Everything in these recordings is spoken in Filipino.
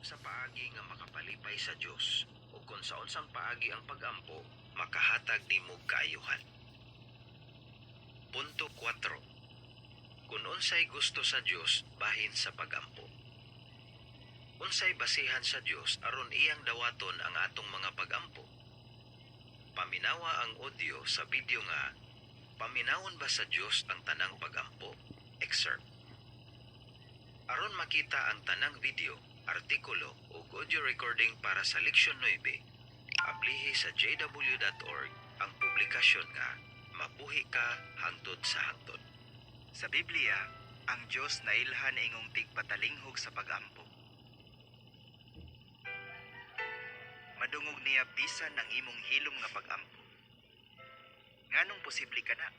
sa paagi nga makapalipay sa Dios o kung sa unsang paagi ang pagampo makahatag nimo kaayuhan. Punto 4. Kung unsay gusto sa Dios bahin sa pagampo. Unsay basihan sa Dios aron iyang dawaton ang atong mga pagampo? Paminawa ang audio sa video nga Paminawon ba sa Dios ang tanang pagampo? Excerpt. Aron makita ang tanang video, artikulo o audio recording para sa leksyon 9, ablihi sa jw.org ang publikasyon nga Mabuhi ka hangtod sa hangtod. Sa Biblia, ang Diyos nailhan ingong tigpatalinghog sa pagampo. Madungog niya bisan ng imong hilom nga pagampo. Nganong posible ka na?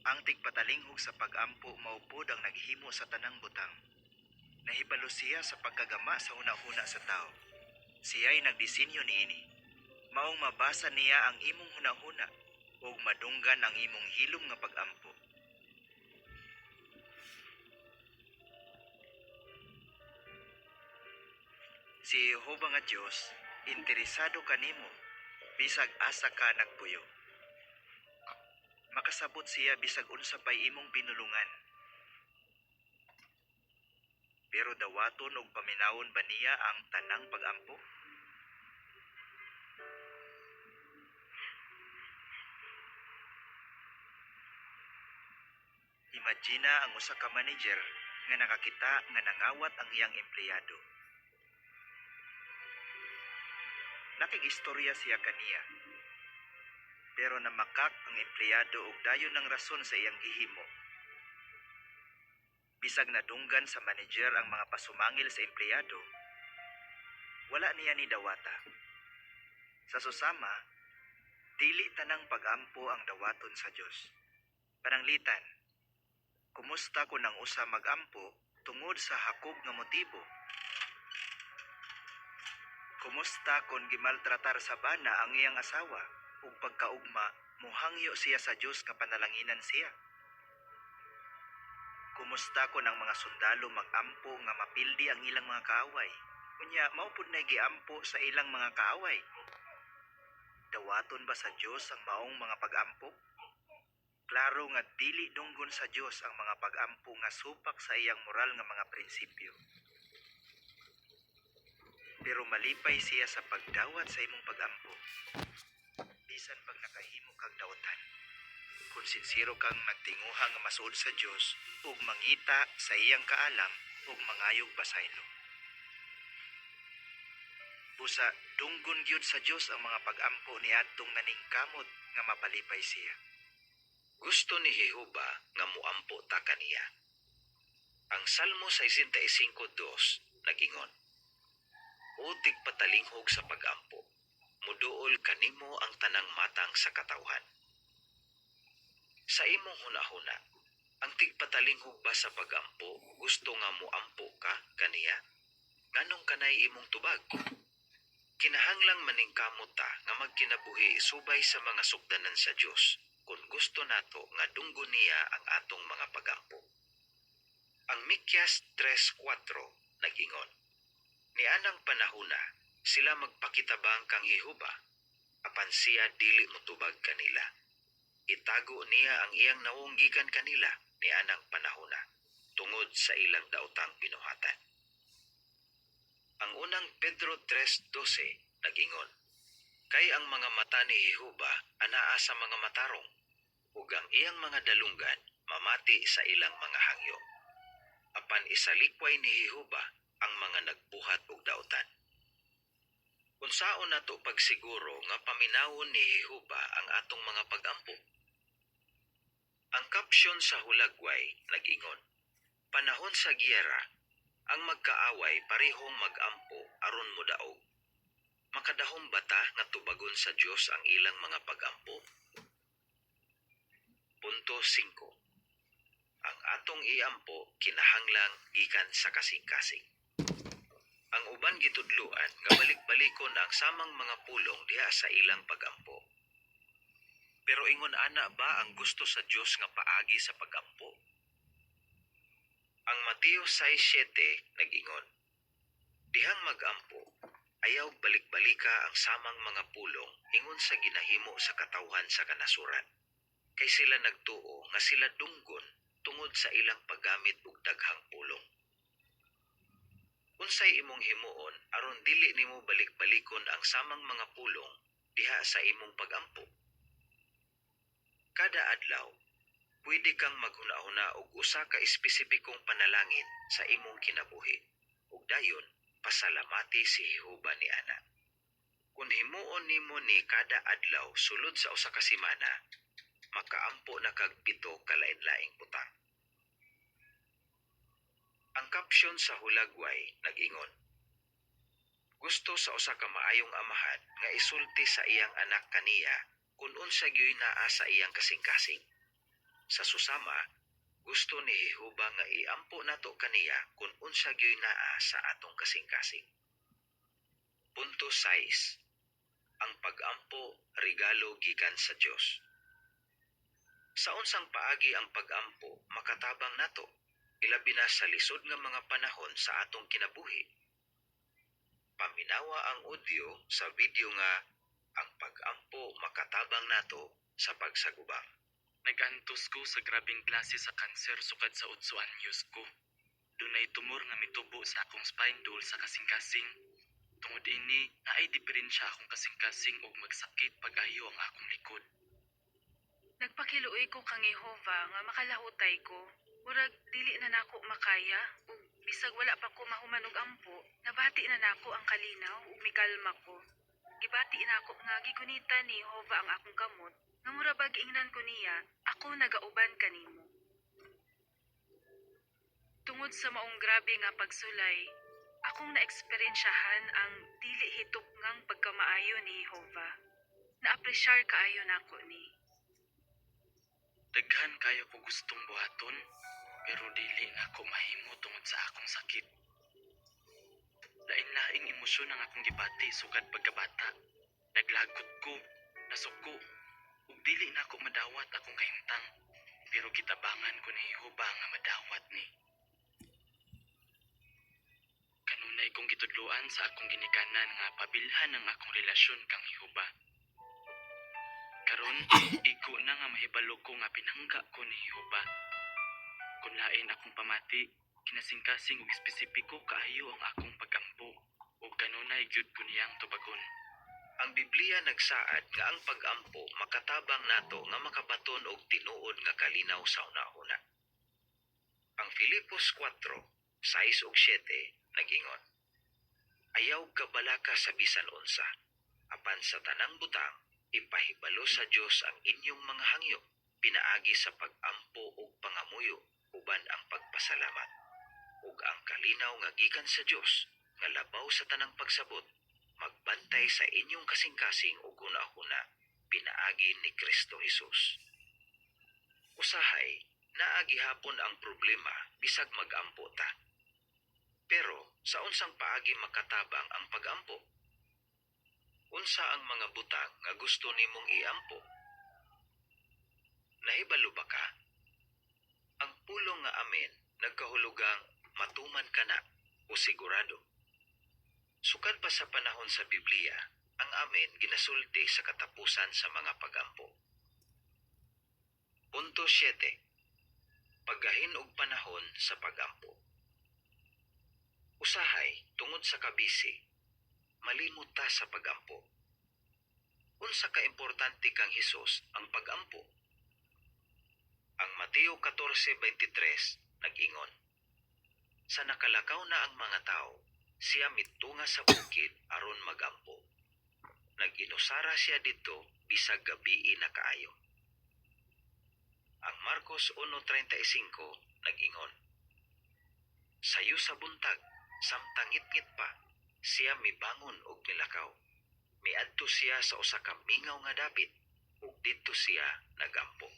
Ang tigpatalinghog sa pagampo maupod ang naghimo sa tanang butang. Nahibalo siya sa pagkagama sa hunahuna sa tao. Siya'y nagdisenyo niini. Maong mabasa niya ang imong hunahuna ug madunggan ang imong hilom nga pagampo. Si Jehova nga Dios, interesado kanimo bisag asa ka nagpuyo. Makasabot siya bisag unsa pay imong pinulungan. Pero dawaton og paminawon ba niya ang tanang pagampo? Imagina ang usa ka manager nga nakakita nga nangawat ang iyang empleyado. Nakigistorya siya kaniya. Pero namakak ang empleyado og dayon ng rason sa iyang gihimo. Bisag nadunggan sa manager ang mga pasumangil sa empleyado, wala niya ni dawata. Sa susama, dili tanang pagampo ang dawaton sa Dios. Pananglitan, kumusta kung ang usa magampo tungod sa hakog nga motibo? Kumusta kung gimaltratar sa bana ang iyang asawa ug pagkaugma muhangyo siya sa Dios nga panalanginan siya? Kumusta kung ang mga sundalo magampo nga mapildi ang ilang mga kaaway? Unya mao pud nay giampo sa ilang mga kaaway. Dawaton ba sa Dios ang maong mga pagampo? Klaro nga dili dunggon sa Dios ang mga pagampo nga supak sa iyang moral nga mga prinsipyo. Pero malipay siya sa pagdawat sa imong pagampo. Bisan pag nakahimo kang dawatan. Kung sinsiro kang nagtinguha nga masuod sa Dios ug mangita sa iyang kaalam ug mangayog pasaylo. Busa dunggon gyud sa Dios ang mga pagampo niadtong naningkamot nga mapalipay siya. Gusto ni Jehova nga muampo ta kaniya. Ang Salmo 65:2 nagingon, O tigpatalinghog sa pagampo, muduol kanimo ang tanang matang sa katawhan. Sa imong hunahuna, ang tigpatalinghog ba sa pagampo gusto nga muampo ka kaniya? Nganong kanay imong tubag? Kinahanglang maningkamot ta nga magkinabuhi subay sa mga sukdanan sa Dios kung gusto nato nga dunggon niya ang atong mga pagampo. Ang Mikyas 3:4 nagingon, Nianang panahuna, sila magpakitabang kang Jehova, apan siya dili motubag kanila. Itago niya ang iyang nawunggikan kanila nianang panahuna, tungod sa ilang daotang binuhatan. Ang unang Pedro 3:12 nagingon, Kay ang mga mata ni Jehova anaa sa mga matarong, ug ang iyang mga dalunggan mamati sa ilang mga hangyo. Apan isalikway ni Jehova ang mga nagbuhat og daotan. Unsaon nato pagsiguro nga paminawon ni Jehova ang atong mga pagampo? Ang kapsyon sa hulagway nagingon, Panahon sa giyera, ang magkaaway parehong magampo aron modaog. Makadahom bata nga tubagon sa Dios ang ilang mga pagampo? Punto 5. Ang atong iampo kinahanglang gikan sa kasing-kasing. Ang uban gitudluan nga balik-balikon ang samang mga pulong diha sa ilang pagampo. Pero ingon ana ba ang gusto sa Dios nga paagi sa pagampo? Ang Mateo 6:7 nagingon, Dihang magampo, ayaw balik-balika ang samang mga pulong ingon sa ginahimo sa katawhan sa kanasuran. Kay sila nagtuo nga sila dunggon tungod sa ilang paggamit og daghang pulong. Unsay imong himuon aron dili nimo balik-balikon ang samang mga pulong diha sa imong pagampo? Kada adlaw, pwede kang maghuna-huna og usa ka espesipikong panalangin sa imong kinabuhi. Ug dayon, pasalamati si Jehova ni ana. Kung himuon nimo ni kada adlaw sulod sa usa ka semana, makaampo na kag 7 kalain-laing butang. Ang kapsyon sa hulagway nag-ingon, gusto sa usa ka maayong amahan nga isulti sa iyang anak kaniya kung unsa gyoy naa sa iyang kasing-kasing. Sa susama, gusto ni Jehova nga iampo nato kaniya kung unsa gyoy naa sa atong kasing-kasing. Punto 6. Ang pag-ampo regalo gikan sa Dios. Sa unsang paagi ang pag-ampo makatabang nato, ilabi na sa lisod nga mga panahon sa atong kinabuhi. Paminawa ang audio sa video nga ang pag-ampo makatabang nato sa pagsagubang. Nagantos ko sa grabing klase sa kanser sukad sa 8 anyos ko. Dunay tumor nga mitubo sa akong spine duol sa kasing-kasing. Tungod ini, naay diferensya akong kasing-kasing ug magsakit pag-ayo ang akong likod. Nagpakiluoy ko kang Jehova nga makalahutay ko. Murag dili na nako makaya ug bisag wala pa ko mahuman og ampo, nabati na nako ang kalinaw ug mikalma ko. Gibati nako nga gigunita ni Jehova ang akong kamot, nga murag ingnan ko niya, ako nagauban kanimo. Tungod sa maong grabe nga pagsulay, akong naeksperyensyahan ang dili hitupngang pagkamaayo ni Jehova. Naapresyar kaayo nako ni. Daghan kayo ko gustong buhaton, pero dili na ako mahimo tungod sa akong sakit. Lain-laing emosyon ang akong gibati sugad pagkabata. Naglagot ko, nasuko, ug dili na ako madawat akong kahimtang. Pero kitabangan ko ni Jehova nga madawat ni. Kanunay kong gitudloan sa akong ginikanan nga pabilhan ang akong relasyon kang Jehova. Karon, iko na nga mahibalo ko nga pinangga ko ni Jehova. Kung lain akong pamati, kinasing-kasing ug espesipiko kaayo ang akong pagampo ug kanunay gyud ko niyang tubagon. Ang Biblia nagsaad nga ang pag-ampo makatabang nato nga makabaton og tinuod nga kalinaw sa una-una. Ang Filipos 4:6 ug 7 nag-ingon, ayaw kabalaka sa bisan unsa, apan sa tanang butang, ipahibalo sa Dios ang inyong mga hangyo, pinaagi sa pag-ampo ug pangamuyo, uban ang pagpasalamat. Ug ang kalinaw nga gikan sa Dios, nga labaw sa tanang pagsabot, magbantay sa inyong kasing-kasing ug una-una, pinaagi ni Kristo Jesus. Usahay, naa gihapon ang problema bisag mag-ampo ta. Pero sa unsang paagi makatabang ang pag-ampo? Unsa ang mga butang nga gusto nimong iampo? Nahibalo ba ka? Ang pulong nga amen nagkahulugang matuman ka na o sigurado. Sukad pa sa panahon sa Biblia, ang amen ginasulti sa katapusan sa mga pag-ampo. Punto 7. Paggahin og panahon sa pag-ampo. Usahay tungod sa kabisi, malimot ta sa pag-ampo. Unsa ka importante kang Hesus ang pag-ampo? Ang Mateo 14:23 nag-ingon, sa nakalakaw na ang mga tao, siya mitunga sa bukid aron magampo. Nag-inusara siya dito bisag gabii na kaayo. Ang Marcos 1:35 nag-ingon, sayo sa buntag, samtang ngit-ngit pa, siya mibangon og nilakaw. Miadto siya sa usa ka mingaw nga dapit, ug didto siya nagampo.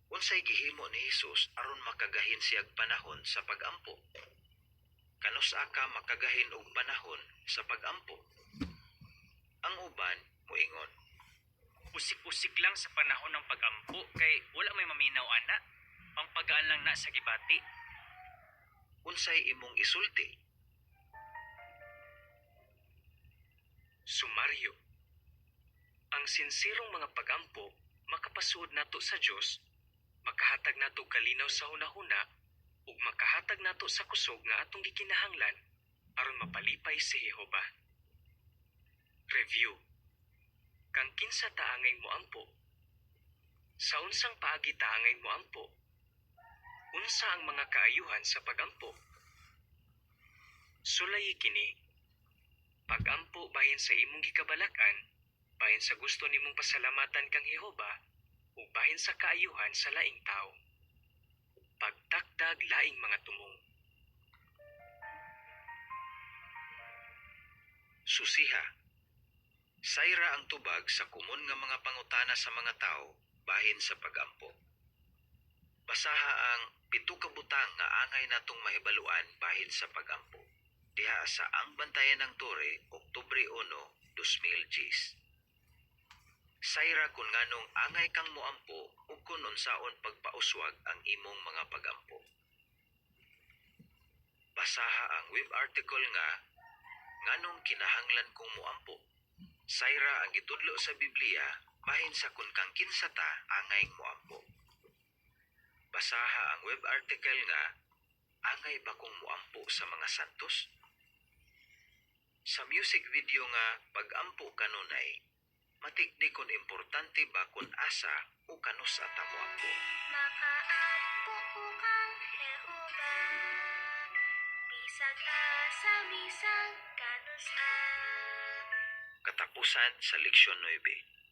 Unsay gihimo ni Hesus aron makagahin siyag panahon sa pag-ampo? Kanusa ka makagahin og panahon sa pag-ampo? Ang uban moingon, Pusik-pusik lang sa panahon ng pag-ampo kay wala may maminaw ana. Pangpagaan lang na sa gibati. unsay imong isulti? Sumaryo. Ang sinsirong mga pagampo makapasuod nato sa Dios, makahatag nato kalinaw sa hunahuna ug makahatag nato sa kusog nga atong gikinahanglan aron mapalipay si Jehova. Review. Kang kinsa taangay mo ampo? Sa unsang paagi taangay mo ampo? Unsa ang mga kaayuhan sa pagampo? Sulayi kini. Pagampo bahin sa imong gikabalakan, bahin sa gusto nimong pasalamatan kang Jehova, ug bahin sa kaayuhan sa laing tao. Pagtakdag laing mga tumong. Susiha. Sayra ang tubag sa kumon nga mga pangutana sa mga tao bahin sa pagampo. Basaha ang 7 ka butang nga angay natong mahibaluan bahin sa pagampo. Diha sa Ang Bantayan ng Tore, Oktubre 1, 2010. Sayra kung nganong angay kang moampo ug kung unsaon pagpauswag ang imong mga pagampo. Basaha ang web article nga nganong kinahanglan kong moampo. Sayra ang gitudlo sa Biblia bahin sa kung kang kinsa ta angay moampo. Basaha ang web article nga angay ba kong moampo sa mga santos? Sa music video nga Pag-ampo kanunay, matikdi kung importante ba kung asa o kanus ata moampo. Makaampo ko kang Jehova, bisag asa bisag kanus-a. Katapusan sa leksyon 9.